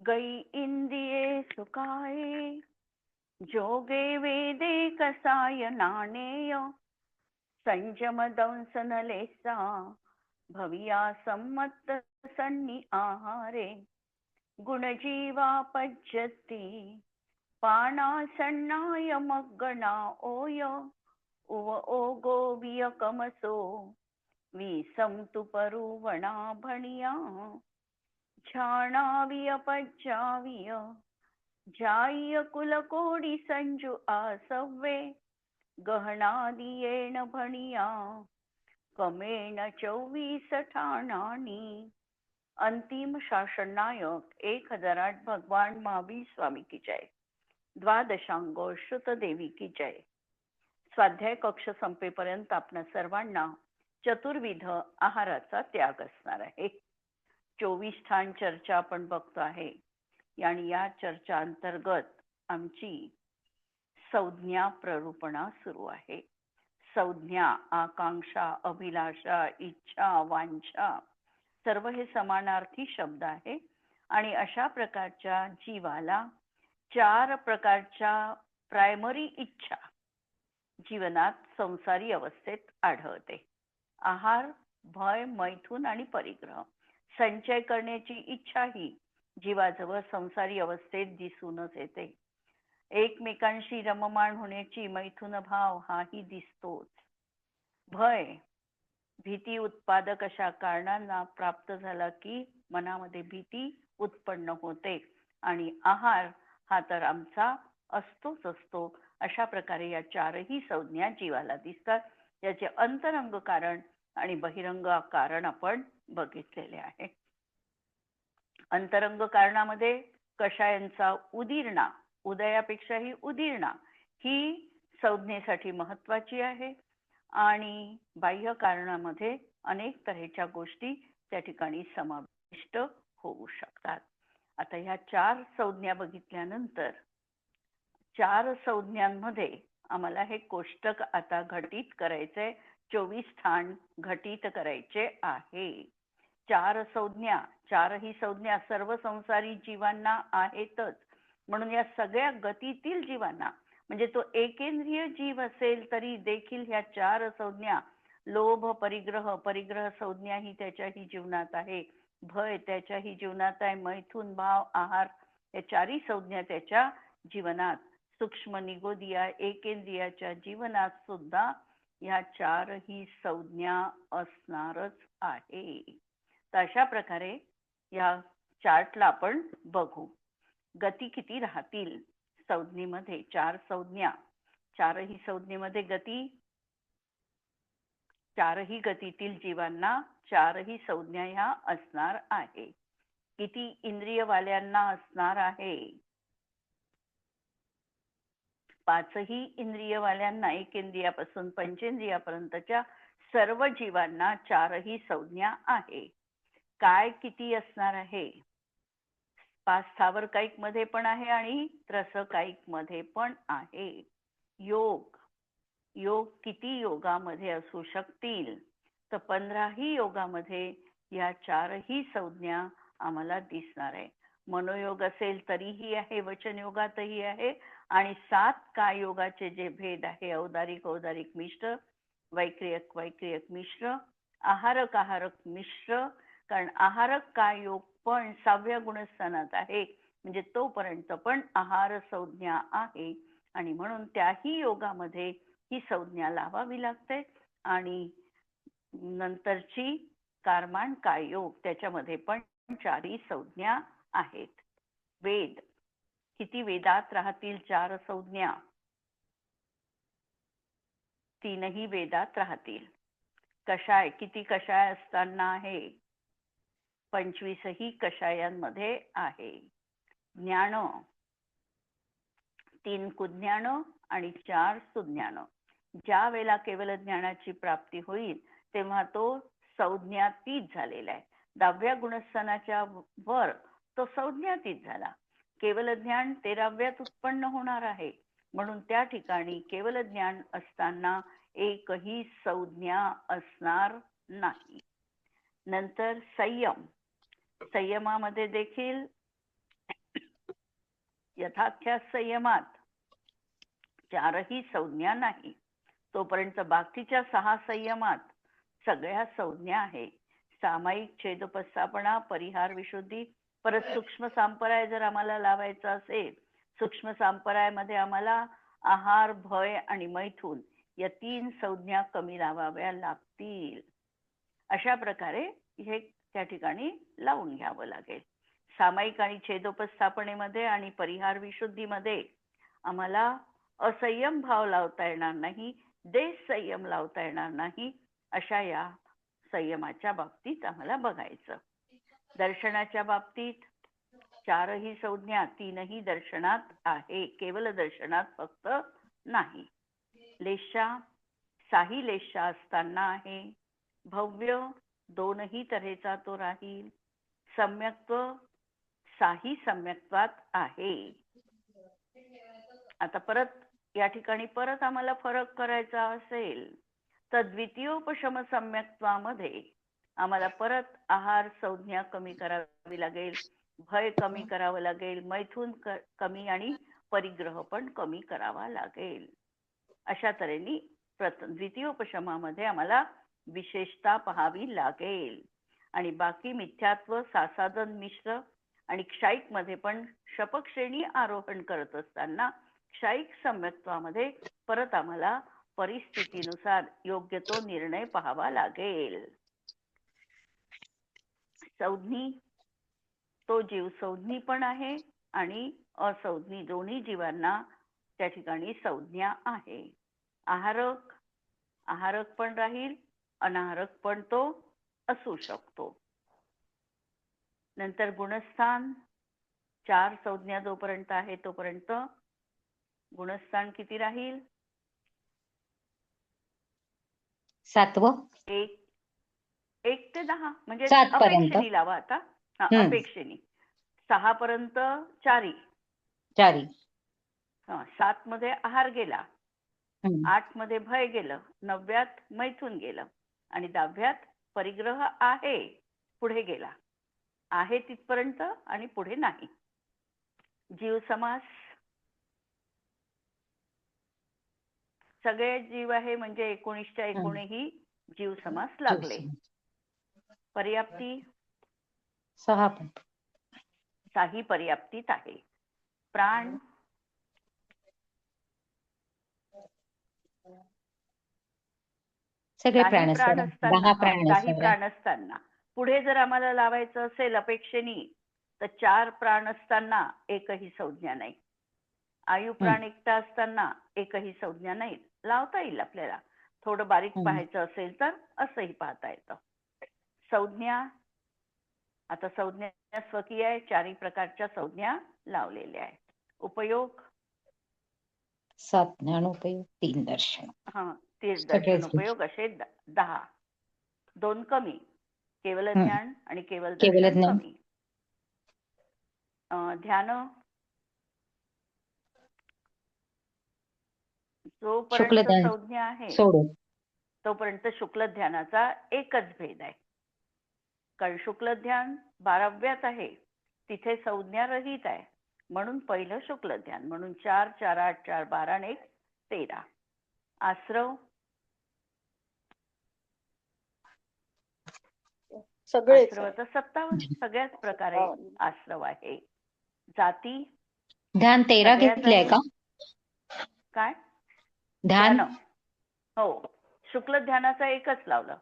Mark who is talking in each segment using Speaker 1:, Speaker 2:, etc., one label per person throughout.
Speaker 1: गई इंदिये सुखाये जोगे वेदे कसाय नाणेय संयम दंसन लेसा भविया सम्मत सन्नी आहारे गुणजीवा पज्यती पाना सन्नाय मग्गना ओय उव ओगो वियकमसो विसंतु परुवणा भणिया झाणाविय पज्जाविय जाय कुलकोडी संजू आसव्वे गहनादियेण भणिया कमेण 24 ठाणानी. अंतिम शासन नायक 1008 भगवान महावीर स्वामी की जय. द्वादशांगो श्रुत देवी की जय. स्वाध्याय कक्ष संपेपर्यंत आपणा सर्वांना चतुर्विध आहाराचा त्याग असणार आहे. 24 ठाण चर्चा आपण बघतो आहे आणि या चर्चा अंतर्गत आमची संज्ञा प्ररूपणा सुरू आहे. संज्ञा, आकांक्षा, अभिलाषा, इच्छा, वांछा सर्व हे समानार्थी शब्द आहे आणि अशा प्रकारच्या जीवाला 4 प्रकारच्या प्रायमरी इच्छा जीवनात संसारी अवस्थेत आढळते. आहार, भय, मैथुन आणि परिग्रह. संचय करण्याची इच्छा ही जीवाजवळ संसारी अवस्थेत दिसूनच येते. एकमेकांशी रममाण होण्याची मैथुन भाव हाही दिसतोच. भय, भीती उत्पादक अशा कारणांना प्राप्त झाला की मनामध्ये भीती उत्पन्न होते आणि आहार हा तर आमचा असतोच असतो. अशा प्रकारे या 4ही संज्ञा जीवाला दिसतात. याचे अंतरंग कारण आणि बहिरंग कारण आपण बघितलेले आहे. अंतरंग कारणामध्ये कषायांचा उदीरणा, उदयापेक्षाही उदीरणा ही संज्ञेसाठी महत्वाची आहे आणि बाह्य कारणामध्ये अनेक तऱ्हेच्या गोष्टी त्या ठिकाणी समाविष्ट होऊ शकतात. आता ह्या 4 संज्ञा बघितल्यानंतर 4 संज्ञांमध्ये आम्हाला हे कोष्टक आता घटित करायचंय. 24 ठाण घटित करायचे आहे. 4 संज्ञा, 4ही संज्ञा सर्व संसारी जीवांना आहेतच. म्हणून या सगळ्या गतीतील जीवांना, म्हणजे तो एकेंद्रिय जीव असेल तरी देखील ह्या 4 संज्ञा, लोभ, परिग्रह, परिग्रह संज्ञा ही त्याच्याही जीवनात आहे. भय त्याच्याही जीवनात आहे. मैथुन, भाव, आहार या 4ही संज्ञा त्याच्या जीवनात, सूक्ष्म निगोदिया एकेंद्रियाच्या जीवनात सुद्धा ह्या 4ही संज्ञा असणारच आहे. तर अशा प्रकारे या चार्टला आपण बघू. गती किती राहतील संज्ञेमध्ये? 4 संज्ञा, 4ही संज्ञेमध्ये गती, 4ही गतीतील जीवांना 4ही संज्ञा ह्या असणार आहे. किती इंद्रियवाल्यांना असणार आहे? 5ही इंद्रियवाल्यांना, एकेंद्रियापासून पंचेंद्रियापर्यंतच्या सर्व जीवांना 4ही संज्ञा आहे. काय किती असणार आहे? 5 स्थावर कायिक मध्ये पण आहे आणि त्रस कायिक मध्ये पण आहे. योग, योग किती योगामध्ये असू शकतील? तर 15ही योगामध्ये या 4ही संज्ञा आम्हाला दिसणार आहे. मनोयोग असेल तरीही आहे, वचन योगातही आहे आणि 7 काय योगाचे जे भेद आहे, औदारिक औदारिक मिश्र, वैक्रियक वैक्रियक मिश्र, आहारक आहारक मिश्र. कारण आहारक काय योग पण 6व्या गुणस्थानात आहे, म्हणजे तोपर्यंत पण आहार संज्ञा आहे आणि म्हणून त्याही योगामध्ये ही संज्ञा लावावी लागते. आणि नंतरची कारमान काय योग, त्याच्यामध्ये पण 4ही संज्ञा आहेत. वेद, किती वेदात राहतील 4 संज्ञा? 3ही वेदात राहतील. कषाय, किती कषाय असताना आहे? 25ही कषायांमध्ये आहे. ज्ञान, 3 कुज्ञान आणि 4 सुज्ञान. ज्या वेळेला केवळ ज्ञानाची प्राप्ती होईल तेव्हा तो संज्ञातीत झालेला आहे. 10व्या गुणस्थानाच्या वर तो संज्ञातीत झाला. केवळ ज्ञान 13व्यात उत्पन्न होणार आहे. म्हणून त्या ठिकाणी केवळ ज्ञान असताना एकही संज्ञा असणार नाही. नंतर संयम, संयमामध्ये देखील यथाख्या संयमात चारही संज्ञा नाही, तोपर्यंत बाकीच्या 6 संयमात सगळ्या संज्ञा आहे. सामायिक छेदोपस्थापना, परिहार, विशुद्धी, परत सूक्ष्म सांपराय जर आम्हाला लावायचा असेल, सूक्ष्म सांपरायमध्ये आम्हाला आहार, भय आणि मैथून या 3 संज्ञा कमी लावाव्या लागतील. अशा प्रकारे हे त्या ठिकाणी लावून घ्यावं लागेल. सामायिक आणि छेदोपस्थापनेमध्ये आणि परिहार विशुद्धीमध्ये आम्हाला असंयम भाव लावता येणार नाही, देश संयम लावता येणार नाही. अशा या संयमाच्या बाबतीत आम्हाला बघायचं. दर्शनाच्या बाबतीत चारही संज्ञा 3ही दर्शनात आहे, केवळ दर्शनात फक्त नाही. लेशा 6ही लेशा असताना आहे. भव्य 2ही तऱ्हेचा तो राहील. सम्यक्त्व 6ही सम्यक्त्वात आहे. आता परत या ठिकाणी परत आम्हाला फरक करायचा असेल तर द्वितीयोपशम सम्यक्त्वामध्ये आम्हाला परत आहार संज्ञा कमी करावी लागेल, भय कमी करावं लागेल, मैथून कमी आणि परिग्रह पण कमी करावा लागेल. अशा तऱ्हेने द्वितीयोपशमामध्ये आम्हाला विशेषता पाहावी लागेल. आणि बाकी मिथ्यात्व, सासादन मिश्र आणि क्षाईक मध्ये पण शपक श्रेणी आरोहण करत असताना क्षाईक सम्यक्त्वामध्ये परत आम्हाला परिस्थितीनुसार योग्य तो निर्णय पाहावा लागेल. संज्ञी तो जीव संज्ञी पण आहे आणि असंज्ञी दोन्ही जीवांना त्या ठिकाणी संज्ञा आहे. आहारक पण राहील, अनाहारक पण तो असू शकतो. नंतर गुणस्थान 4 संज्ञा जोपर्यंत आहे तोपर्यंत गुणस्थान किती राहील?
Speaker 2: 7वं
Speaker 1: 1 ते 10 म्हणजे
Speaker 2: 7 पर्यंत
Speaker 1: अपेक्षेने लावा आता. अपेक्षेने 6 पर्यंत चारी 7 मध्ये आहार गेला, 8 मध्ये भय गेलं, 9व्यात मैथून गेलं आणि 10व्यात परिग्रह आहे पुढे गेला. आहे तिथपर्यंत आणि पुढे नाही. जीव समास सगळे जीव आहे म्हणजे 19च्या 19ही जीव समास लागले. पर्याप्ती 6ही पर्याप्तीत आहे. प्राण
Speaker 2: सगळे
Speaker 1: काही प्राण असताना
Speaker 2: 10
Speaker 1: प्राण असताना पुढे जर आम्हाला लावायचं असेल अपेक्षेने तर 4 प्राण असताना एकही संज्ञा नाही. आयु प्राण एकटा असताना एकही संज्ञा नाही. लावता येईल आपल्याला. थोडं बारीक पाहायचं असेल तर असंही पाहता येतं. संज्ञा आता संज्ञा स्वकीय आहे. 4ही प्रकारच्या संज्ञा लावलेल्या आहेत. उपयोग
Speaker 2: 7 ज्ञानोपयोग 3 दर्शन.
Speaker 1: 3 दर्शन उपयोग असे 10. 2 कमी केवल ज्ञान आणि केवल दर्शन कमी. ध्यान जोपर्यंत संज्ञा आहे तोपर्यंत शुक्ल ध्यानाचा एकच भेद आहे. कारण शुक्ल ध्यान 12व्यात आहे, तिथे संज्ञा रहित आहे म्हणून पहिलं शुक्ल ध्यान. म्हणून 4 4 8 4 12 आणि 1 13. आश्रव आश्रवाचा 57 सगळ्याच प्रकारे आश्रव आहे. जाती
Speaker 2: ध्यान 13 घेतलंय का?
Speaker 1: काय
Speaker 2: ध्यान?
Speaker 1: हो, शुक्ल ध्यानाचा एकच लावलं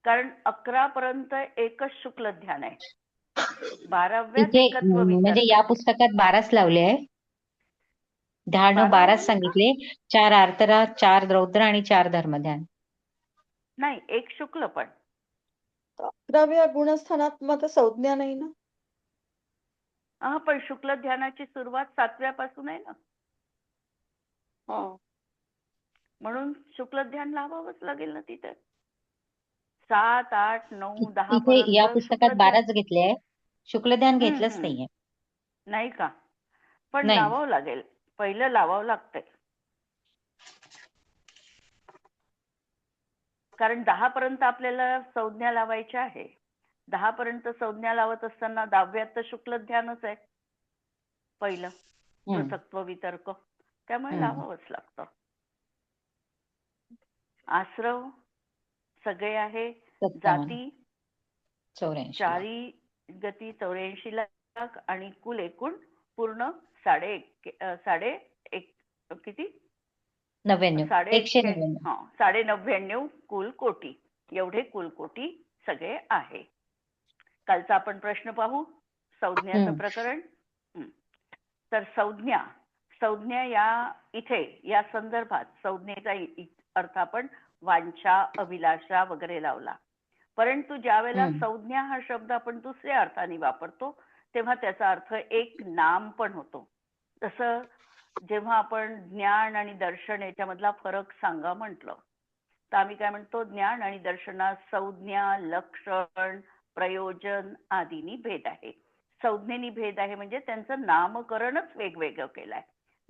Speaker 1: कारण 11 पर्यंत एकच शुक्ल ध्यान आहे. 12व्यात एकत्व
Speaker 2: म्हणजे या पुस्तकात 12च लावले आहे. ध्यान 12 सांगितले. 4 आर्तरा, 4 रौद्र आणि 4 धर्मध्यान.
Speaker 1: नाही, एक शुक्ल पण
Speaker 3: 11व्या गुणस्थानात मग संज्ञा नाही ना.
Speaker 1: पण शुक्ल ध्यानाची सुरुवात 7व्या पासून आहे ना. म्हणून शुक्ल ध्यान लावावंच लागेल ना तिथे. 7 8 9 10 पर्यंत
Speaker 2: या पुस्तकात 12च घेतले आहे. शुक्ल ध्यान घेतलंच नाहीये.
Speaker 1: नाही का? पण लावावं लागेल. पहिलं लावावं लागतंय. कारण 10 पर्यंत आपल्याला संज्ञा लावायची आहे. 10 पर्यंत संज्ञा लावत असताना 10व्यात तर शुक्ल ध्यानच आहे पहिलं. प्रसक्त्व वितर्क, त्यामुळे लावावंच लागतं. आश्रव सगळे आहे.
Speaker 2: 57
Speaker 1: जाती
Speaker 2: 84 लाख.
Speaker 1: चारी गती 84 लाख आणि कुल एकूण पूर्ण साडे किती
Speaker 2: 99
Speaker 1: साडे
Speaker 2: 199
Speaker 1: 99 कुल कोटी, एवढे कुल कोटी सगळे आहे. कालचा आपण प्रश्न पाहू, संज्ञाचं प्रकरण. तर संज्ञा या इथे या संदर्भात संज्ञेचा अर्थ आपण वांछा, अभिलाषा वगैरे लावला. परंतु ज्यावेळेला संज्ञा हा शब्द आपण दुसऱ्या अर्थाने वापरतो तेव्हा त्याचा अर्थ एक नाम पण होतो. जसं जेव्हा आपण ज्ञान आणि दर्शन याच्यामधला फरक सांगा म्हटलं तर आम्ही काय म्हणतो, ज्ञान आणि दर्शनात संज्ञा, लक्षण, प्रयोजन आदींनी भेद आहे. संज्ञेनी भेद आहे म्हणजे त्यांचं नामकरणच वेगवेगळं केलंय.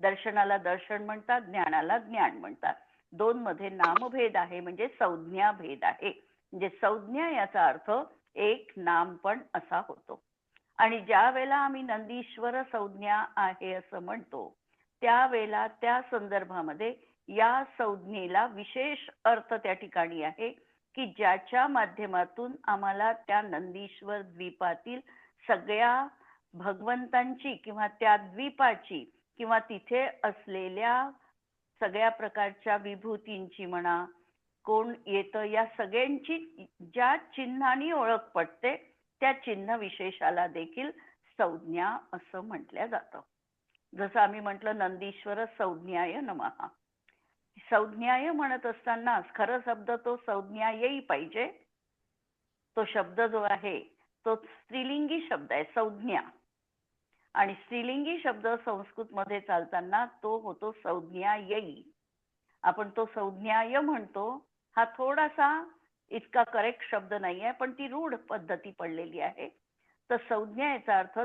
Speaker 1: दर्शनाला दर्शन म्हणतात, ज्ञानाला ज्ञान म्हणतात. दोन मध्ये नामभेद आहे म्हणजे संज्ञा भेद आहे. म्हणजे संज्ञा याचा अर्थ एक नाम पण असा होतो. आणि ज्या वेळेला आम्ही नंदीश्वर संज्ञा आहे असं म्हणतो त्यावेळेला त्या संदर्भामध्ये या संज्ञेला विशेष अर्थ त्या ठिकाणी आहे की ज्याच्या माध्यमातून आम्हाला त्या नंदीश्वर द्वीपातील सगळ्या भगवंतांची किंवा त्या द्वीपाची किंवा तिथे असलेल्या सगळ्या प्रकारच्या विभूतींची म्हणा, कोण येतं या सगळ्यांची ज्या चिन्हाने ओळख पडते त्या चिन्ह विशेषाला देखील संज्ञा असं म्हटलं जातं. जसं आम्ही म्हटलं नंदीश्वर संज्ञाय नमः. संज्ञाय म्हणत असताना खरं शब्द तो संज्ञायही पाहिजे. तो शब्द जो आहे तो स्त्रीलिंगी शब्द आहे संज्ञा, आणि स्त्रीलिंगी शब्द संस्कृत मध्ये चालताना तो होतो संज्ञायी. आपण तो संज्ञाय म्हणतो, हा थोडासा इतका करेक्ट शब्द नाहीये पण ती रूढ पद्धती पडलेली आहे. तर संज्ञा याचा अर्थ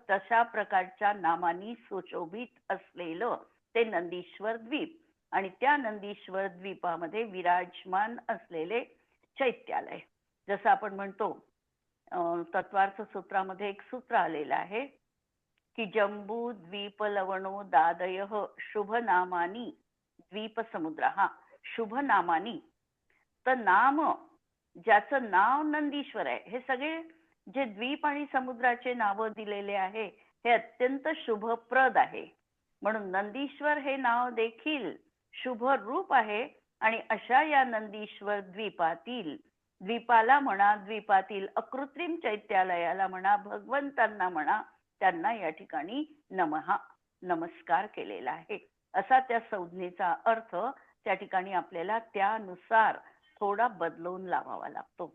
Speaker 1: तशा प्रकारच्या नामांनी सुशोभित असलेलं ते नंदीश्वर द्वीप आणि त्या नंदीश्वर द्वीपामध्ये विराजमान असलेले चैत्यालय. जसं आपण म्हणतो तत्वार्थ सूत्रामध्ये एक सूत्र आलेलं आहे की जंबू द्वीप लवणो दादय शुभ नामानी द्वीप समुद्र. हा शुभ नामानी, तर नाम ज्याचं नाव नंदीश्वर आहे, हे सगळे जे द्वीप आणि समुद्राचे नाव दिलेले आहे हे अत्यंत शुभप्रद आहे. म्हणून नंदीश्वर हे नाव देखील शुभ रूप आहे. आणि अशा या नंदीश्वर द्वीपाला म्हणा, द्वीपातील अकृत्रिम चैत्यालयाला म्हणा, भगवंतांना म्हणा, त्यांना या ठिकाणी नमस्कार केलेला आहे. असा त्या संज्ञेचा अर्थ त्या ठिकाणी आपल्याला त्यानुसार थोडा बदलून लावावा लागतो.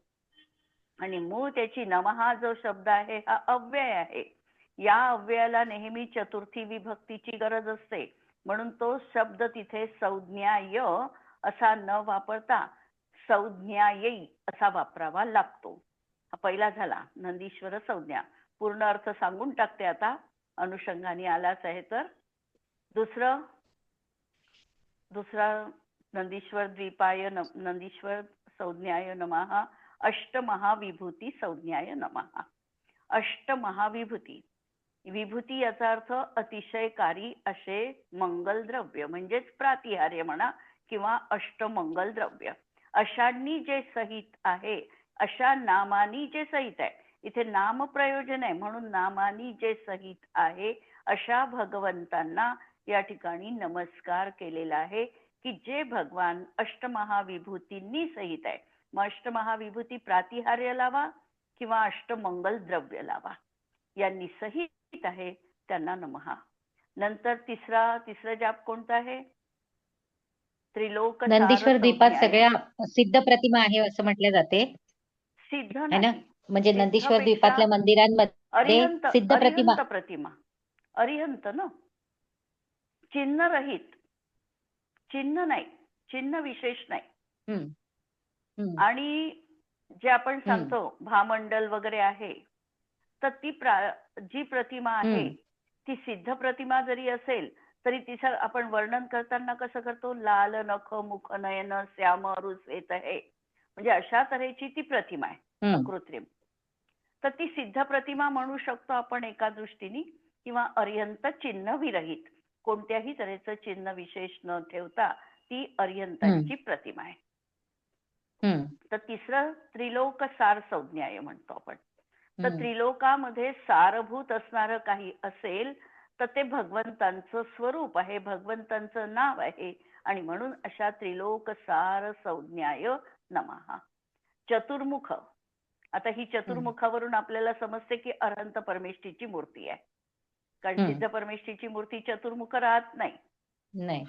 Speaker 1: आणि मूळ त्याची नमः जो शब्द आहे हा अव्यय आहे. या अव्ययाला नेहमी चतुर्थी विभक्तीची गरज असते, म्हणून तो शब्द तिथे संज्ञाय असा न वापरता संज्ञायै असा वापरावा लागतो. हा पहिला झाला नंदीश्वर संज्ञा. पूर्ण अर्थ सांगून टाकते आता, अनुषंगाने आलाच आहे तर. दुसरा नंदीश्वर द्वीपाय नंदीश्वर संज्ञाय नमः. अष्टमहाविभूती संज्ञाय नमः. अष्टमहाविभूती, विभूती याचा अर्थ अतिशयकारी असे मंगल द्रव्य म्हणजेच प्रातिहार्य म्हणा किंवा अष्टमंगल द्रव्य. अशांनी जे सहित आहे, अशा नामानी जे सहित आहे, इथे नाम प्रयोजन आहे म्हणून नामानी जे सहित आहे अशा भगवंतांना या ठिकाणी नमस्कार केलेला आहे की जे भगवान अष्टमहाविभूतींनी सहित आहे. मग अष्टमहाविभूती प्रातिहार्य लावा किंवा अष्टमंगल द्रव्य लावा, यांनी सहित आहे त्यांना नमः. नंतर तिसरा जाप कोणता आहे? त्रिलोक
Speaker 2: नंदीश्वर द्वीपात सगळ्या सिद्ध प्रतिमा आहे असं म्हटले जाते.
Speaker 1: सिद्ध
Speaker 2: है ना,
Speaker 1: नाही,
Speaker 2: म्हणजे नंदीश्वर द्वीपातल्या मंदिरांमध्ये सिद्ध प्रतिमा
Speaker 1: अरिहंत ना, चिन्ह रहित, चिन्ह नाही, चिन्ह विशेष नाही. आणि जे आपण सांगतो भामंडल वगैरे आहे, तर ती जी प्रतिमा आहे ती सिद्ध प्रतिमा जरी असेल तरी तिचं आपण वर्णन करताना कसं करतो, लाल नख मुख नयन श्याम रुश्वेत आहे, म्हणजे अशा तऱ्हेची ती प्रतिमा आहे अकृत्रिम. तर ती सिद्ध प्रतिमा म्हणू शकतो आपण एका दृष्टीने. किंवा अर्यंत चिन्ह विरहित, कोणत्याही तऱ्हेचं चिन्ह विशेष न ठेवता ती अर्यंतांची प्रतिमा आहे. तर तिसरं त्रिलोक सार संज्ञाय म्हणतो आपण. तर त्रिलोकामध्ये सारभूत असणारं काही असेल तर ते भगवंतांचं स्वरूप आहे, भगवंतांचं नाव आहे, आणि म्हणून अशा त्रिलोक सार संज्ञाय नमः. चतुर्मुख, आता ही चतुर्मुखावरून आपल्याला समजते की अनंत परमेष्ठीची मूर्ती आहे, कारण सिद्ध परमेष्ठीची मूर्ती चतुर्मुख राहत नाही.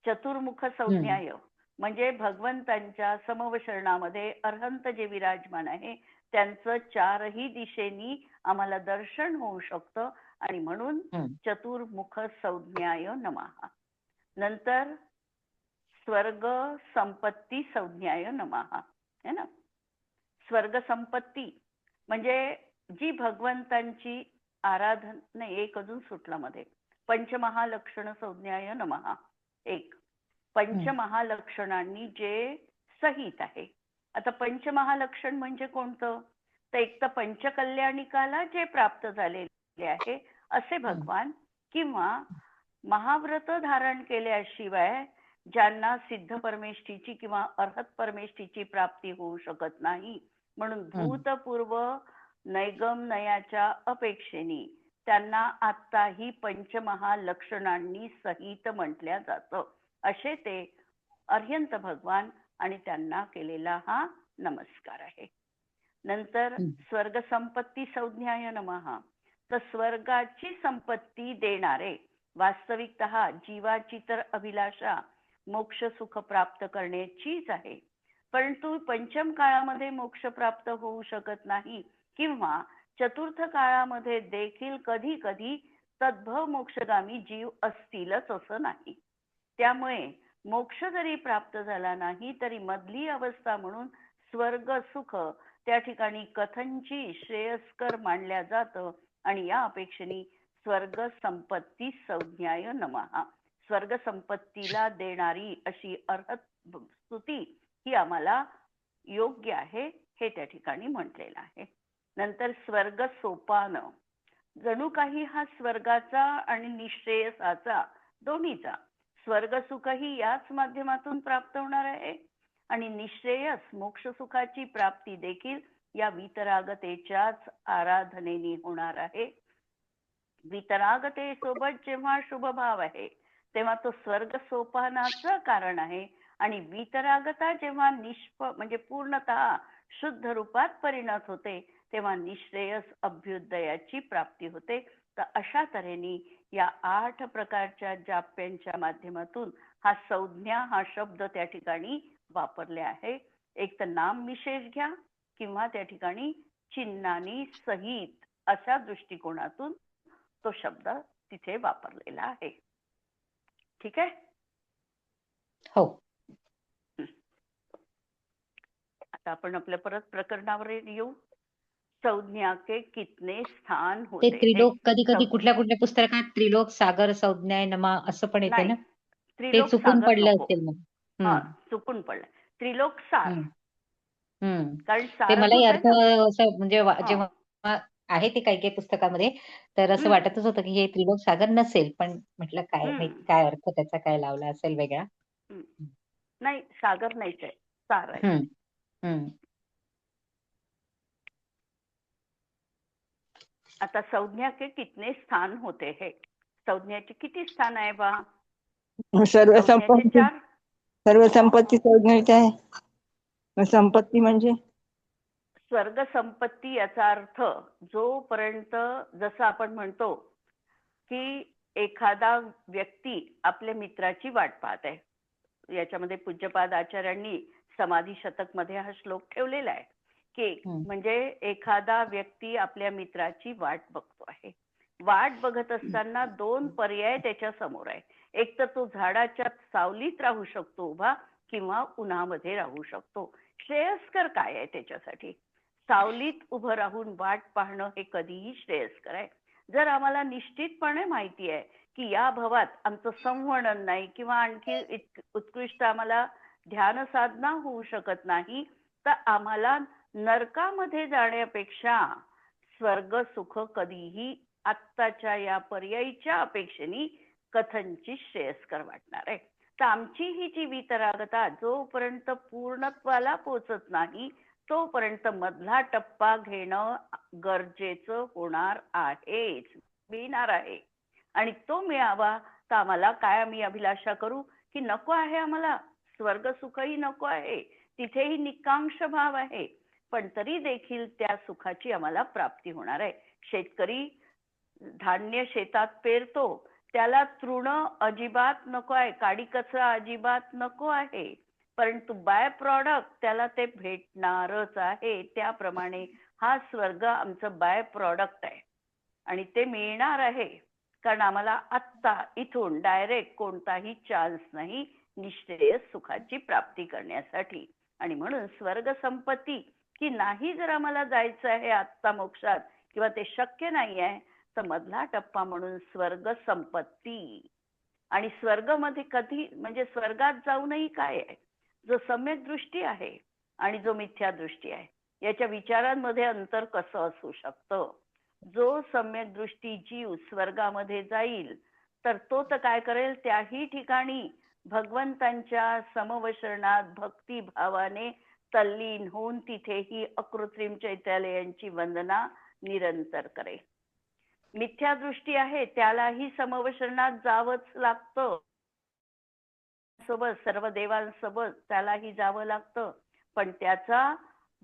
Speaker 1: चतुर्मुख संज्ञाय म्हणजे भगवंतांच्या समवशरणामध्ये अरहंत जे विराजमान आहे त्यांचं चारही दिशेनी आम्हाला दर्शन होऊ शकतं, आणि म्हणून चतुर्मुख संज्ञाय नमः. नंतर स्वर्ग संपत्ती संज्ञाय नमः, है ना. स्वर्ग संपत्ती म्हणजे जी भगवंतांची आराधना, नाही एक अजून सुटला मध्ये, पंचमहालक्षण संज्ञाय नमः. एक पंचमहालक्षणांनी जे सहित आहे. आता पंचमहालक्षण म्हणजे कोणतं, तर एक तर पंचकल्याणिकाला जे प्राप्त झालेले आहे असे भगवान, किंवा महाव्रत धारण केल्याशिवाय ज्यांना सिद्ध परमेष्ठीची किंवा अर्हत परमेष्ठीची प्राप्ती होऊ शकत नाही, म्हणून भूतपूर्व नैगम नयाच्या अपेक्षेने त्यांना आत्ताही पंचमहालक्षणांनी सहित म्हटल्या जातं. असे ते अर्यंत भगवान आणि त्यांना केलेला हा नमस्कार आहे. नंतर स्वर्ग संपत्ती संज्ञाय नमः. तर स्वर्गाची संपत्ती देणारे, वास्तविकतः जीवाची तर अभिलाषा मोक्ष सुख प्राप्त करण्याचीच आहे, परंतु पंचम काळामध्ये मोक्ष प्राप्त होऊ शकत नाही, किंवा चतुर्थ काळामध्ये देखील कधी कधी तद्भव मोक्षगामी जीव असतीलच असं नाही. त्यामुळे मोक्ष जरी प्राप्त झाला नाही तरी मधली अवस्था म्हणून स्वर्ग सुख त्या ठिकाणी कथनची श्रेयस्कर मानल्या जातं, आणि या अपेक्षेने स्वर्ग संपत्ती संज्ञाय नमः. स्वर्ग संपत्तीला देणारी अशी अर्हत स्तुती ही आम्हाला योग्य आहे, हे त्या ठिकाणी म्हटलेलं आहे. नंतर स्वर्ग सोपान, जणू काही हा स्वर्गाचा आणि निश्रेयसाचा दोन्हीचा, स्वर्ग सुखही याच माध्यमातून प्राप्त होणार आहे, आणि निश्रेयस मोक्ष सुखाची प्राप्ती देखील या वितरागतेच्याच आराधनेने होणार आहे. वितरागते सोबत जेव्हा शुभ भाव आहे तेव्हा तो स्वर्ग सोपानाचं कारण आहे, आणि वितरागता जेव्हा म्हणजे पूर्णतः शुद्ध रूपात परिणत होते तेव्हा निश्रेयस अभ्युदयाची प्राप्ती होते. तर अशा तऱ्हेने या 8 प्रकारच्या जाप्यांच्या माध्यमातून हा संज्ञा हा शब्द त्या ठिकाणी वापरले आहे. एक तर नाम विशेष घ्या किंवा त्या ठिकाणी चिन्हानी सहित अशा दृष्टिकोनातून तो शब्द तिथे वापरलेला आहे. ठीक आहे.
Speaker 2: हो.
Speaker 1: आता आपण आपल्या परत प्रकरणावर येऊ. संज्ञा के कितने स्थान होते.
Speaker 2: ते त्रिलोक कधी कधी कुठल्या कुठल्या पुस्तकात त्रिलोक सागर संज्ञाय नमः असं पण येते ना, ते चुकून पडलं असेल मग.
Speaker 1: हा, चुकून पडलं. त्रिलोक सार, कारण
Speaker 2: ते मलाही अर्थ असं म्हणजे
Speaker 1: हा.
Speaker 2: जेव्हा आहे ते काही काही पुस्तकामध्ये तर असं वाटतच होतं की हे त्रिलोक सागर नसेल, पण म्हटलं काय माहित काय अर्थ त्याचा काय लावला असेल वेगळा.
Speaker 1: नाही, सागर नाहीच आहे, सार आहे. आता संज्ञा के कितने स्थान होते, हे संज्ञाचे किती स्थान आहे बा.
Speaker 4: सर्व संपत्ती संज्ञाची आहे. संपत्ती म्हणजे
Speaker 1: स्वर्ग संपत्ती, याचा अर्थ जोपर्यंत जसं आपण म्हणतो की एखादा व्यक्ती आपल्या मित्राची वाट पाहत आहे, याच्यामध्ये पूज्यपाद आचार्यांनी समाधी शतक मध्ये हा श्लोक ठेवलेला आहे की म्हणजे एखादा व्यक्ती आपल्या मित्राची वाट बघतो आहे. वाट बघत असताना 2 पर्याय त्याच्या समोर आहे. एक तर तो झाडाच्या सावलीत राहू शकतो उभा, किंवा उन्हामध्ये राहू शकतो. श्रेयस्कर काय आहे त्याच्यासाठी? सावलीत उभं राहून वाट पाहणं हे कधीही श्रेयस्कर आहे. जर आम्हाला निश्चितपणे माहिती आहे की या भवात आमचं संवर्णन नाही किंवा आणखी उत्कृष्ट आम्हाला ध्यान साधना होऊ शकत नाही, तर आम्हाला नरकामध्ये जाण्यापेक्षा स्वर्ग सुख कधीही आत्ताच्या या पर्यायीच्या अपेक्षेने कथनची श्रेयस्कर वाटणार आहे. तर आमची ही जी वितरागता जोपर्यंत पूर्णत्वाला पोचत नाही तोपर्यंत मधला टप्पा घेणं गरजेचं होणार आहेच, मिळणार आहे. आणि तो मिळावा तर आम्हाला काय आम्ही अभिलाषा करू की नको आहे आम्हाला स्वर्ग सुखही नको आहे, तिथेही निकांक्ष भाव आहे, पण तरी देखील त्या सुखाची आम्हाला प्राप्ती होणार आहे. शेतकरी धान्य शेतात पेरतो, त्याला तृण अजिबात नको आहे, काडी कचरा अजिबात नको आहे, परंतु बाय प्रॉडक्ट त्याला ते भेटणारच आहे. त्याप्रमाणे हा स्वर्ग आमचं बाय प्रॉडक्ट आहे आणि ते मिळणार आहे, कारण आम्हाला आत्ता इथून डायरेक्ट कोणताही चान्स नाही निश्चय सुखाची प्राप्ती करण्यासाठी. आणि म्हणून स्वर्ग संपत्ती की नाही जर आम्हाला जायचं आहे आत्ता मोक्षात किंवा ते शक्य नाही आहे तर मधला टप्पा म्हणून स्वर्ग संपत्ती. आणि स्वर्ग मध्ये कधी म्हणजे स्वर्गात जाऊनही काय आहे, जो सम्यक दृष्टी आहे आणि जो मिथ्या दृष्टी आहे याच्या विचारांमध्ये अंतर कसं असू शकतं. जो सम्यक दृष्टी जीव स्वर्गामध्ये जाईल तर तो तर काय करेल, त्याही ठिकाणी भगवंतांच्या समवशरणात भक्तिभावाने तल्लीन होऊन तिथेही अकृत्रिम चैत्यालयांची वंदना निरंतर करेल. मिथ्या दृष्टी आहे त्यालाही समवशरणात जावंच लागतं, सोबत सर्व देवांसोबत त्यालाही जावं लागतं, पण त्याचा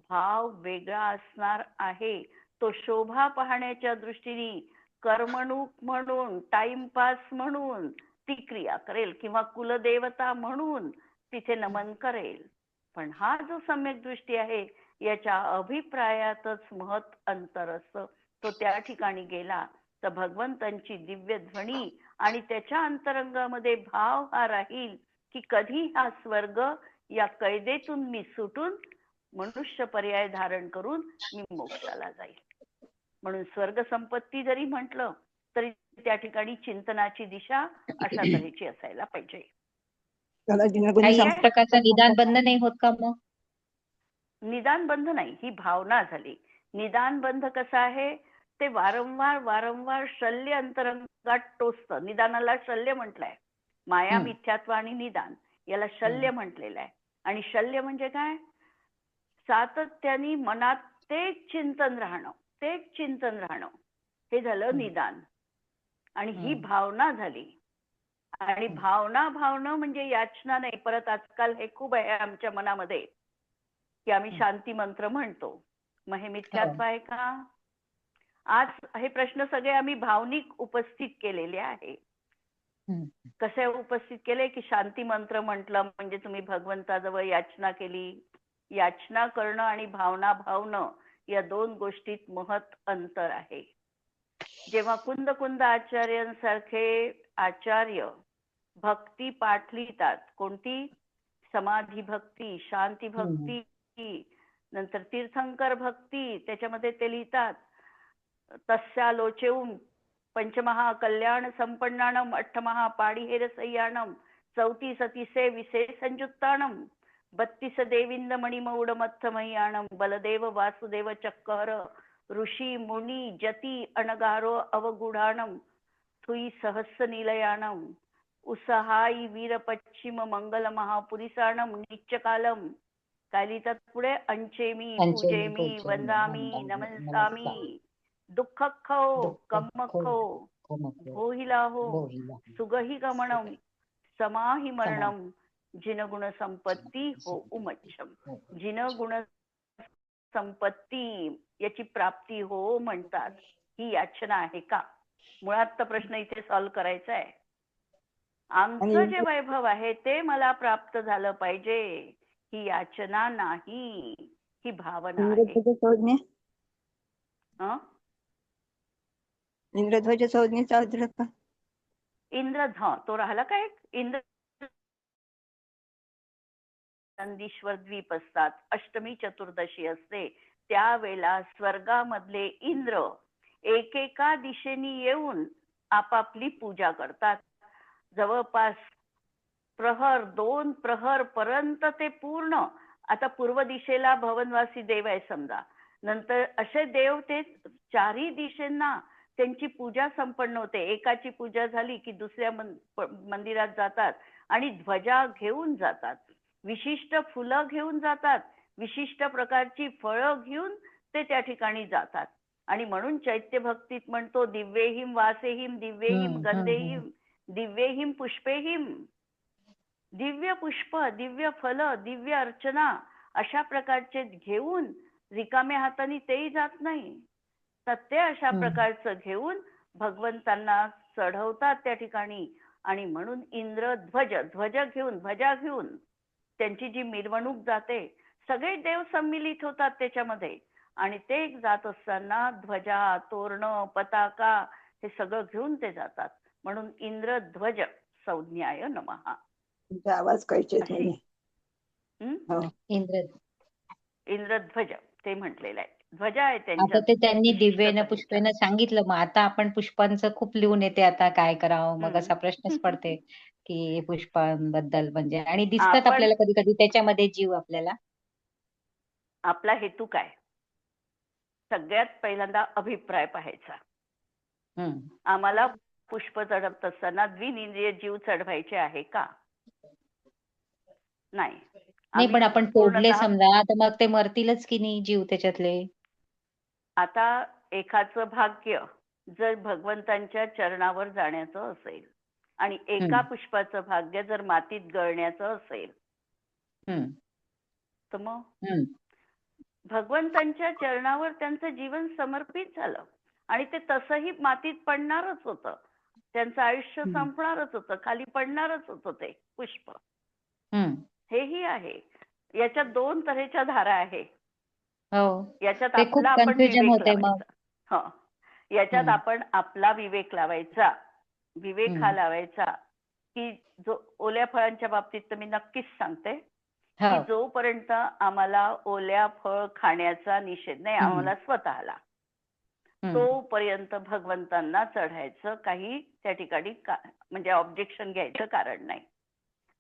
Speaker 1: भाव वेगळा असणार आहे. तो शोभा पाहण्याच्या दृष्टीने कर्मणूक म्हणून टाइमपास म्हणून ती क्रिया करेल किंवा कुलदेवता म्हणून तिथे नमन करेल. पण हा जो सम्यक दृष्टी आहे याच्या अभिप्रायातच महत् अंतर असतं. तो त्या ठिकाणी गेला तर भगवंतांची दिव्य ध्वनी आणि त्याच्या अंतरंगामध्ये भाव हा राहील की कधी हा स्वर्ग या कैदेतून मी सुटून मनुष्य पर्याय धारण करून मी मोक्षाला जाईल. म्हणून स्वर्ग संपत्ती जरी म्हटलं तरी त्या ठिकाणी चिंतनाची दिशा अशा तऱ्हेची असायला पाहिजे.
Speaker 2: काही या प्रकारचा निदान बंध नाही होत का मग?
Speaker 1: निदान बंध नाही, ही भावना झाली. निदान बंध कसं आहे, ते वारंवार शल्य अंतरंगात टोचतं. निदानाला शल्य म्हटलंय, माया मिथ्यात्व आणि निदान याला शल्य म्हटलेलं आहे. आणि शल्य म्हणजे काय, सातत्याने मनात तेच चिंतन राहणं हे झालं निदान. आणि ही भावना झाली. आणि भावना म्हणजे याचना नाही. परत आजकाल हे खूप आहे आमच्या मनामध्ये की आम्ही शांती मंत्र म्हणतो, मग हे मिथ्यात्व आहे का? आज हे प्रश्न सगळे आम्ही भावनिक उपस्थित केलेले आहे. कसे उपस्थित केले की शांती मंत्र म्हटलं म्हणजे तुम्ही भगवंताजवळ याचना केली. याचना करणं आणि भावना भावणं या दोन गोष्टीत महत् अंतर आहे. जेव्हा कुंद आचार्यांसारखे आचार्य भक्ती पाठ लिहितात, कोणती, समाधी भक्ती, शांती भक्ती, नंतर तीर्थंकर भक्ती, त्याच्यामध्ये ते लिहितात तस्या लोचेऊम पंचमहा कल्याण संपन्नानम अठ्ठमहा पाडिहेर सह्यानम 34 विशेष संयुक्तानम 32 देविंद मणिमौड मथमह्यानम बलदेव वासुदेव चक्कर ऋषी मुनी जती अनगारो अवगुढानम थुई सहस्र निलयानम उसहाई वीर पश्चिम मंगल महापुरिसानम नित्यकालम. काय लिहितात पुढे, अंचेमी पूजेमी वंदामी नमस्सामी दुःखखो कम्मखो भोहिला हो सुगही गमनम समाही मरणम जिनगुण संपत्ती हो उमच्छम. जिनगुण संपत्ती याची प्राप्ती हो म्हणतात. ही याचना आहे का? मुळात तर प्रश्न इथे सॉल्व्ह करायचा आहे. आमचं जे वैभव आहे ते मला प्राप्त झालं पाहिजे, ही याचना नाही, ही भावना आहे.
Speaker 4: इंद्रध्वज संज्ञेचा अर्थ
Speaker 1: इंद्रध्वज तो राहिला काय, इंद्र नंदीश्वर द्वीप असतात, अष्टमी चतुर्दशी असते, त्यावेळेला स्वर्गामधले इंद्र एकेका दिशेने येऊन आपापली पूजा करतात. जवळपास प्रहर 2 प्रहर पर्यंत ते पूर्ण. आता पूर्व दिशेला भवनवासी देव आहे समजा, नंतर असे देव ते चारही दिशेंना त्यांची पूजा संपन्न होते. एकाची पूजा झाली की दुसऱ्या मंदिरात जातात आणि ध्वजा घेऊन जातात, विशिष्ट फुलं घेऊन जातात, विशिष्ट प्रकारची फळं घेऊन ते त्या ठिकाणी जातात. आणि म्हणून चैत्य भक्तीत म्हणतो दिव्येहिम वासेहिम दिव्येहिम गंधेहिम दिव्येहिम पुष्पेहिम. दिव्य पुष्प, दिव्य फल, दिव्य अर्चना अशा प्रकारचे घेऊन रिकाम्या हाताने तेही जात नाही, तर ते अशा प्रकारचं घेऊन भगवंतांना चढवतात त्या ठिकाणी. आणि म्हणून इंद्र ध्वज घेऊन, ध्वजा घेऊन त्यांची जी मिरवणूक जाते, सगळे देव सम्मिलित होतात त्याच्यामध्ये. आणि ते जात असताना ध्वजा, तोरण, पताका हे सगळं घेऊन ते जातात. म्हणून इंद्रध्वज संज्ञाय नमः
Speaker 4: तुमचा आवाज कळचे
Speaker 1: अशी.
Speaker 4: हो.
Speaker 1: इंद्रध्वज ते म्हटलेलं आहे. ध्वजा आहे
Speaker 2: आता
Speaker 1: त्यांच्या
Speaker 2: ते त्यांनी
Speaker 1: विशिष्ट
Speaker 2: दिव्येनं
Speaker 1: तऱ्हेच्या.
Speaker 2: पुष्पेनं सांगितलं, मग आता आपण पुष्पांचं खूप लिहून येते, आता काय करावं? मग असा प्रश्नच पडते की पुष्पांबद्दल म्हणजे, आणि दिसतात
Speaker 1: आपण
Speaker 2: आपल्याला कधी कधी त्याच्यामध्ये जीव आपल्याला.
Speaker 1: आपला हेतू काय, सगळ्यात पहिल्यांदा अभिप्राय पाहायचा. आम्हाला पुष्प चढवत असताना द्विनिंद्रिय जीव चढवायचे आहे का? नाही.
Speaker 2: नाही, पण आपण तोडले
Speaker 1: पूर्णतः
Speaker 2: समजा, तर मग ते मरतीलच की नाही जीव त्याच्यातले.
Speaker 1: आता एकाचं भाग्य जर भगवंतांच्या चरणावर जाण्याचं असेल आणि एका पुष्पाचं भाग्य जर मातीत गळण्याचं असेल, तर मग भगवंतांच्या चरणावर त्यांचं जीवन समर्पित झालं आणि ते तसंही मातीत पडणारच होतं, त्यांचं आयुष्य संपणारच होतं, खाली पडणारच होतं ते पुष्प. हेही आहे. याच्यात दोन तऱ्हेच्या धारा आहे. याच्यात
Speaker 2: ते खूप
Speaker 1: आपला आपण
Speaker 2: कन्फ्युजन
Speaker 1: विवेक
Speaker 2: होते मग.
Speaker 1: लावायचा. याच्यात आपण आपला विवेक लावायचा. विवेक हा लावायचा की जो ओल्या फळांच्या बाबतीत तर मी नक्कीच सांगते की जोपर्यंत आम्हाला ओल्या फळ खाण्याचा निषेध नाही आम्हाला स्वतःला, तोपर्यंत भगवंतांना चढायचं काही त्या ठिकाणी म्हणजे ऑब्जेक्शन घ्यायचं कारण नाही.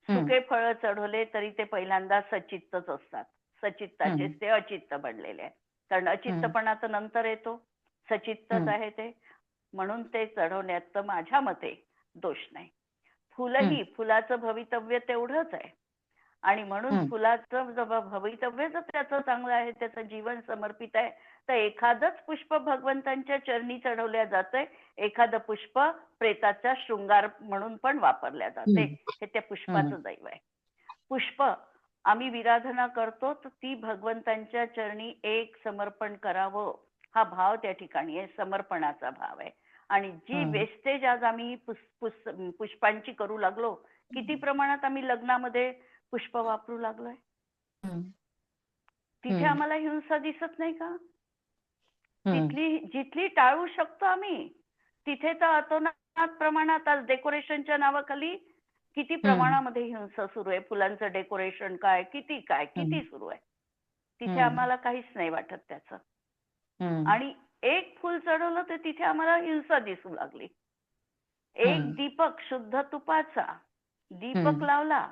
Speaker 1: सुके फळ चढवले तरी ते पहिल्यांदा सचित्तच असतात. सचित्ताचेच ते अचित्त बनलेले आहे, कारण अचित्तपणा तर नंतर येतो, सचित्तच आहे ते. म्हणून ते चढवण्यात तर माझ्या मते दोष नाही. फुलही, फुलाचं भवितव्य तेवढंच आहे आणि म्हणून फुलाचं भवितव्य जर त्याचं चांगलं आहे, त्याचं जीवन समर्पित आहे, तर एखादंच पुष्प भगवंतांच्या चरणी चढवल्या जातंय, एखादं पुष्प प्रेताचा शृंगार म्हणून पण वापरल्या जाते. हे त्या पुष्पाचं दैव आहे. पुष्प आम्ही विराधना करतो तर ती भगवंतांच्या चरणी एक समर्पण करावं हा भाव त्या ठिकाणी आहे, समर्पणाचा भाव आहे. आणि जी वेस्टेज आज आम्ही पुष्पांची करू लागलो, किती प्रमाणात आम्ही लग्नामध्ये पुष्प वापरू लागलोय, तिथे आम्हाला हिंसा दिसत नाही का? जिथली टाळू शकतो आम्ही तिथे तर अतोनात प्रमाणात आज डेकोरेशनच्या नावाखाली किती प्रमाणामध्ये हिंसा सुरू आहे. फुलांचं डेकोरेशन किती सुरू आहे, तिथे आम्हाला काहीच नाही वाटत त्याचं. आणि एक फुल चढवलं तर तिथे आम्हाला हिंसा दिसू लागली. एक दीपक शुद्ध तुपाचा दीपक लावला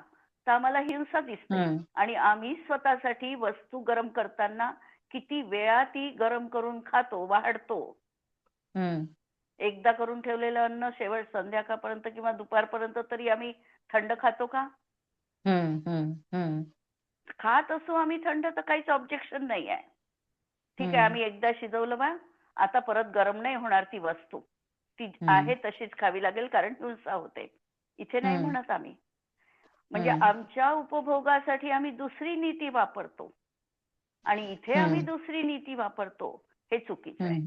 Speaker 1: तर आम्हाला हिंसा दिसते. आणि आम्ही स्वतःसाठी वस्तू गरम करताना किती वेळा ती गरम करून खातो, वाढतो. एकदा करून ठेवलेलं अन्न शेवट संध्याकाळपर्यंत किंवा दुपारपर्यंत तरी आम्ही थंड खातो का? खात असू आम्ही थंड तर काहीच ऑब्जेक्शन नाही आहे. ठीक आहे, आम्ही एकदा शिजवलं बा, आता परत गरम नाही होणार ती वस्तू, ती आहे तशीच खावी लागेल कारण हिंसा होते. इथे नाही म्हणत आम्ही. म्हणजे आमच्या उपभोगासाठी आम्ही दुसरी नीती वापरतो आणि इथे आम्ही दुसरी नीती वापरतो, हे चुकीचं आहे.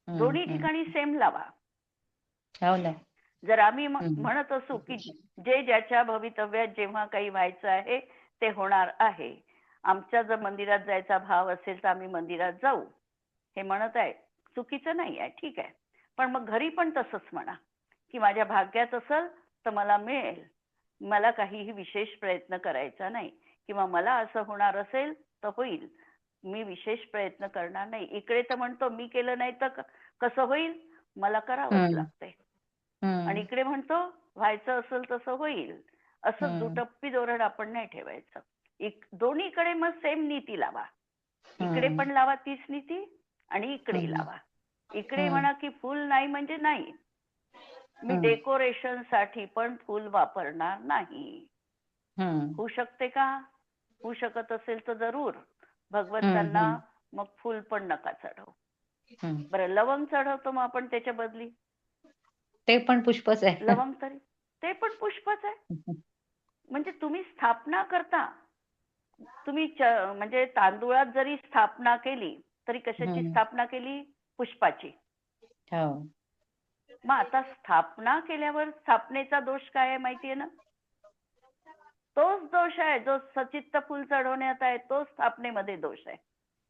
Speaker 1: दोन्ही ठिकाणी सेम लावा. जर आम्ही म्हणत असू की जे ज्याच्या भवितव्यात जेव्हा काही व्हायचं आहे ते होणार आहे, आमच्या जर मंदिरात जायचा भाव असेल तर आम्ही मंदिरात जाऊ, हे म्हणत आहे, चुकीचं नाही आहे, ठीक आहे. पण मग घरी पण तसंच म्हणा की माझ्या भाग्यात असेल तर मला मिळेल, मला काहीही विशेष प्रयत्न करायचा नाही, किंवा मला असं होणार असेल तर होईल, मी विशेष प्रयत्न करणार नाही. इकडे तर म्हणतो मी केलं नाही तर कसं होईल, मला करावंच लागतंय. आणि इकडे म्हणतो व्हायचं असेल तसं होईल. असं दुटप्पी धोरण आपण नाही ठेवायचं. दोन्हीकडे मग सेम नीती लावा. इकडे पण लावा तीच नीती आणि इकडे लावा. इकडे
Speaker 2: हम्म,
Speaker 1: म्हणा की फुल नाही म्हणजे नाही. मी
Speaker 2: हम्म,
Speaker 1: डेकोरेशन साठी पण फुल वापरणार नाही.
Speaker 2: हम्म,
Speaker 1: होऊ शकते का? होऊ शकत असेल तर जरूर.
Speaker 2: हम्म,
Speaker 1: भगवंतांना मग फुल पण नका चढवू.
Speaker 2: हम्म.
Speaker 1: बरं, लवंग चढवतो मग आपण त्याच्या बदली.
Speaker 2: ते पण पुष्पच आहे.
Speaker 1: लवंग तरी ते पण पुष्पच आहे. म्हणजे तुम्ही स्थापना करता. तुम्ही म्हणजे तांदुळात जरी स्थापना केली तरी कशाची
Speaker 2: हम्म,
Speaker 1: स्थापना केली? पुष्पाची.
Speaker 2: हो.
Speaker 1: मग आता स्थापना केल्यावर स्थापनेचा दोष काय आहे माहितीये ना? तोच दोष आहे जो सचित्त फुल चढवण्यात आहे, तोच स्थापनेमध्ये दोष आहे.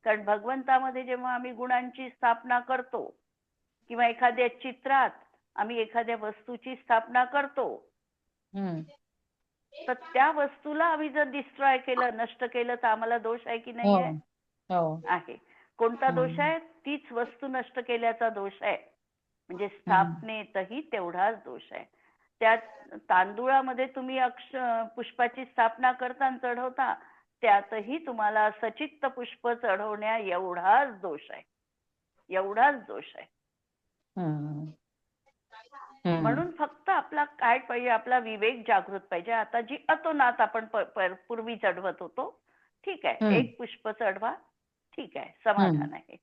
Speaker 1: कारण भगवंतामध्ये जेव्हा आम्ही गुणांची स्थापना करतो किंवा एखाद्या चित्रात आम्ही एखाद्या वस्तूची स्थापना करतो,
Speaker 2: हम्म,
Speaker 1: तर त्या वस्तूला आम्ही जर डिस्ट्रॉय केलं, नष्ट केलं, तर आम्हाला दोष आहे की
Speaker 2: हो,
Speaker 1: नाही आहे?
Speaker 2: हो.
Speaker 1: आहे. कोणता दोष
Speaker 2: हम्म,
Speaker 1: आहे? तीच वस्तू नष्ट केल्याचा दोष आहे. म्हणजे
Speaker 2: हम्म,
Speaker 1: स्थापनेतही तेवढाच दोष आहे. त्या तांदुळामध्ये तुम्ही पुष्पाची स्थापना करता आणि चढवता, त्यातही तुम्हाला सचित्त पुष्प चढवण्या एवढाच दोष आहे. एवढाच दोष आहे.
Speaker 2: हम्म, हम्म,
Speaker 1: म्हणून फक्त आपला काय पाहिजे, आपला विवेक जागृत पाहिजे. आता जी अतोनात आपण पूर्वी चढवत होतो, ठीक आहे,
Speaker 2: हम्म,
Speaker 1: एक पुष्प चढवा, ठीक आहे,
Speaker 2: हम्म,
Speaker 1: समाधान आहे.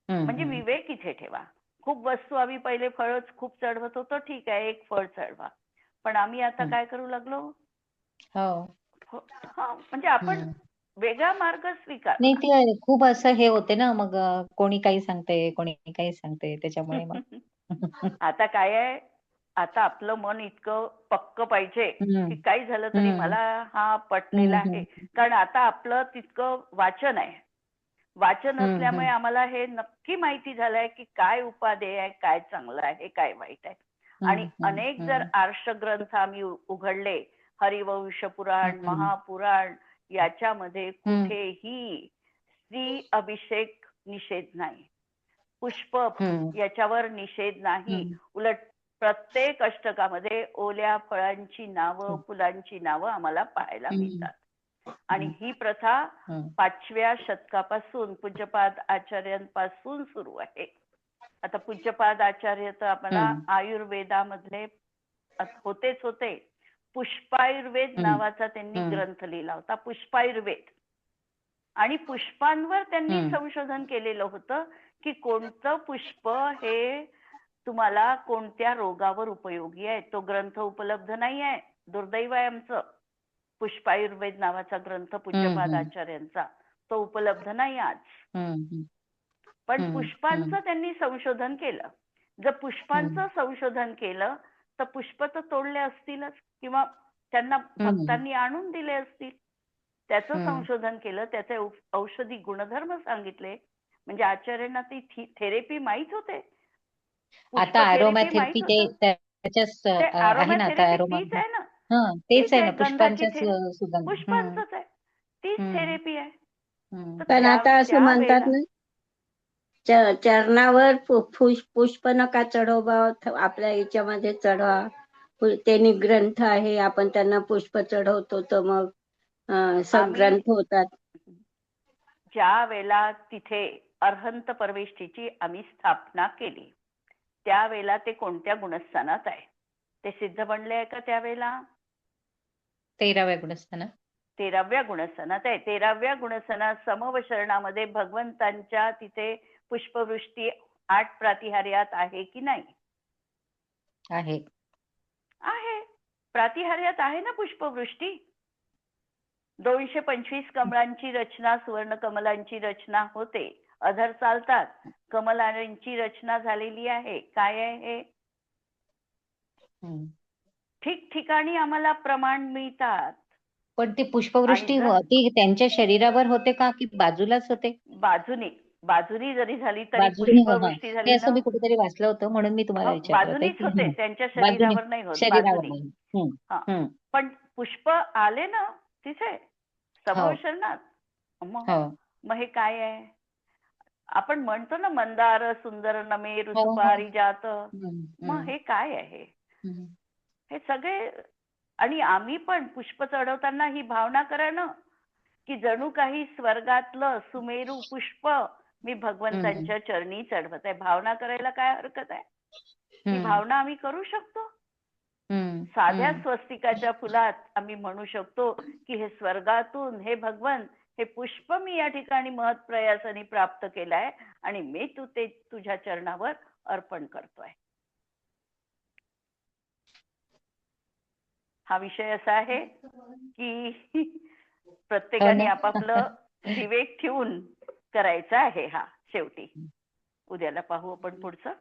Speaker 1: म्हणजे
Speaker 2: हम्म,
Speaker 1: विवेक इथे ठेवा. खूप वस्तू आम्ही पहिले फळच खूप चढवत होतो, ठीक आहे, एक फळ चढवा. पण आम्ही आता
Speaker 2: हम्म.
Speaker 1: काय करू लागलो?
Speaker 2: हो.
Speaker 1: हा, म्हणजे आपण
Speaker 2: हम्म.
Speaker 1: वेगळा मार्ग
Speaker 2: नाही,
Speaker 1: स्वीकारला.
Speaker 2: ते खूप असं हे होते ना, मग कोणी काही सांगते, कोणी काही सांगते, त्याच्यामुळे मग.
Speaker 1: आता काय आहे, आता आपलं मन इतकं पक्क पाहिजे
Speaker 2: हम्म,
Speaker 1: की काही झालं तरी
Speaker 2: हम्म,
Speaker 1: मला हा पटलेला
Speaker 2: हम्म,
Speaker 1: आहे.
Speaker 2: हम्म,
Speaker 1: कारण आता आपलं तितकं वाचन आहे. वाचन
Speaker 2: हम्म,
Speaker 1: असल्यामुळे
Speaker 2: हम्म,
Speaker 1: आम्हाला हे नक्की माहिती झालंय की काय उपादेय आहे, काय चांगलं आहे, काय वाईट आहे. आणि
Speaker 2: हम्म, हम्म,
Speaker 1: अनेक जर
Speaker 2: हम्म,
Speaker 1: आर्ष ग्रंथ आम्ही उघडले, हरिवंश पुराण,
Speaker 2: हम्म,
Speaker 1: महापुराण, याच्यामध्ये
Speaker 2: हम्म,
Speaker 1: कुठेही स्त्री अभिषेक निषेध नाही. पुष्प
Speaker 2: हम्म,
Speaker 1: याच्यावर निषेध नाही.
Speaker 2: हम्म,
Speaker 1: उलट प्रत्येक अष्टकामध्ये ओल्या फळांची नावं, फुलांची नावं आम्हाला पाहायला
Speaker 2: हम्म,
Speaker 1: मिळतात. आणि ही प्रथा
Speaker 2: हम्म,
Speaker 1: 5व्या शतकापासून पूज्यपाद आचार्यांपासून सुरू आहे. आता पूज्यपाद आचार्य तर आम्हाला
Speaker 2: हम्म,
Speaker 1: आयुर्वेदामधले होतेच होते. पुष्पायुर्वेद
Speaker 2: हम्म,
Speaker 1: नावाचा त्यांनी
Speaker 2: हम्म,
Speaker 1: ग्रंथ लिहिला होता, पुष्पायुर्वेद. आणि पुष्पांवर त्यांनी
Speaker 2: हम्म,
Speaker 1: संशोधन केलेलं होतं की कोणतं पुष्प हे तुम्हाला कोणत्या रोगावर उपयोगी आहे. तो ग्रंथ उपलब्ध नाही आहे, दुर्दैव आहे आमचं. पुष्पायुर्वेद नावाचा ग्रंथ
Speaker 2: हम्म,
Speaker 1: पूज्यपाद आचार्यांचा तो उपलब्ध नाही आज.
Speaker 2: हम्म,
Speaker 1: पण
Speaker 2: हम्म, हम्म,
Speaker 1: पुष्पांचं त्यांनी संशोधन केलं. जर पुष्पांचं संशोधन केलं तर पुष्प तर तोडले असतीलच किंवा त्यांना
Speaker 2: हम्म,
Speaker 1: भक्तांनी आणून दिले असतील. त्याचं
Speaker 2: हम्म.
Speaker 1: संशोधन केलं, त्याचे औषधी गुणधर्म सांगितले. म्हणजे आचार्यांना ती थेरपी माहित होते, पुष्प
Speaker 2: आता
Speaker 1: थेरपी
Speaker 2: अरोमॅथेरपी
Speaker 1: माहित
Speaker 2: ते
Speaker 1: होतं.
Speaker 2: त्याच्याच
Speaker 1: ते
Speaker 2: आहे ना आता
Speaker 1: अरोमॅथेरपी
Speaker 2: अरोमा.
Speaker 1: तीच आहे ना,
Speaker 2: हा, तेच
Speaker 1: तीच
Speaker 2: आहे
Speaker 1: आहे
Speaker 2: ना,
Speaker 1: गंधाची
Speaker 2: पुष्पांच्याच सुगंध. हम्म,
Speaker 1: पुष्पांचंच आहे, तीच
Speaker 2: हम्म,
Speaker 1: थेरपी आहे.
Speaker 2: हम्म,
Speaker 1: तर
Speaker 4: पण आता असं
Speaker 1: त्या
Speaker 4: म्हणतात
Speaker 1: वेळेला
Speaker 4: ना, चरणावर पुष्प नका चढवा, आपल्या याच्यामध्ये चढवा. त्यांनी ग्रंथ आहे, आपण त्यांना पुष्प चढवतो तर मग
Speaker 1: आम्ही
Speaker 4: सग्रंथ होतात.
Speaker 1: ज्या वेळेला तिथे अरहंत परमेष्ठीची आम्ही स्थापना केली, त्यावेळेला ते कोणत्या गुणस्थानात आहे? ते सिद्ध बनले आहे का त्यावेळेला?
Speaker 2: 13व्या गुणस्थानात.
Speaker 1: 13व्या गुणस्थानात आहे. 13व्या गुणस्थानात समवशरणामध्ये भगवंतांच्या तिथे पुष्पवृष्टी 8 प्रातिहार्यात आहे की नाही?
Speaker 2: आहे.
Speaker 1: आहे. प्रातिहार्यात आहे ना पुष्पवृष्टी. 225 कमळांची रचना, सुवर्ण कमलांची रचना होते. अधर चालतात, कमलांची रचना झालेली आहे. काय आहे हे?
Speaker 2: हम्म.
Speaker 1: ठिकठिकाणी आम्हाला प्रमाण मिळतात.
Speaker 2: पण ती
Speaker 1: आणि
Speaker 2: पुष्पवृष्टी
Speaker 1: जर
Speaker 2: ती त्यांच्या शरीरावर होते का की बाजूलाच होते?
Speaker 1: बाजूनी जरी झाली तरी
Speaker 2: बाजूने, हा,
Speaker 1: पुष्पवृष्टी
Speaker 2: हे
Speaker 1: झाली
Speaker 2: असं
Speaker 1: ना.
Speaker 2: मी कुठेतरी वाचलं होतं, म्हणून मी तुम्हाला
Speaker 1: हो,
Speaker 2: विचारलं होतं
Speaker 1: बाजूनीच
Speaker 2: की
Speaker 1: होते, त्यांच्या
Speaker 2: बाजूने,
Speaker 1: शरीरावर नाही होत,
Speaker 2: शरीरावर
Speaker 1: बाजूनी.
Speaker 2: नाही. हम्म,
Speaker 1: हा,
Speaker 2: हम्म,
Speaker 1: पण पुष्प आले ना तिथे
Speaker 2: हो,
Speaker 1: समवशरणात. मग
Speaker 2: हो,
Speaker 1: मग हे काय आहे? आपण म्हणतो ना, मंदार सुंदर नमे
Speaker 2: हो, हो.
Speaker 1: ऋतुपारिजात.
Speaker 2: हम्म,
Speaker 1: मग
Speaker 2: हम्म,
Speaker 1: हे काय आहे?
Speaker 2: हम्म,
Speaker 1: हे सगळे. आणि आम्ही पण पुष्प चढवताना ही भावना करा ना की जणू काही स्वर्गातलं सुमेरू पुष्प मी भगवंतांच्या चरणी चढवत आहे. भावना करायला काय हरकत आहे? ही भावना आम्ही करू शकतो. साध्या स्वस्तिकाच्या फुलात आम्ही म्हणू शकतो की हे स्वर्गातून, हे भगवन, हे पुष्प मी या ठिकाणी महत् प्रयासाने प्राप्त केलंय आणि मी ते तुझ्या चरणावर अर्पण करतोय. हा विषय असा आहे की प्रत्येकाने आपापलं विवेक ठेवून करायचा आहे. हा शेवटी उद्याला पाहू आपण पुढचं.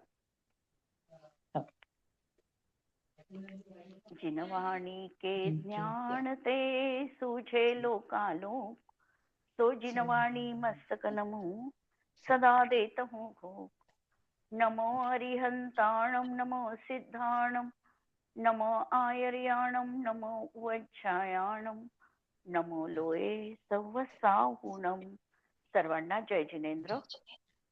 Speaker 1: जिनवाणी के ज्ञान ते सूझे लोकालोक, तो जिनवाणी मस्तक नमो सदा देत हूँ घोक. नमो अरिहंताणम नमो सिद्धाणम नमो आयर्याणम नमो उज्जायाणम नमो लोये सव्वसाहुणम. सर्वांना जय जिनेंद्र.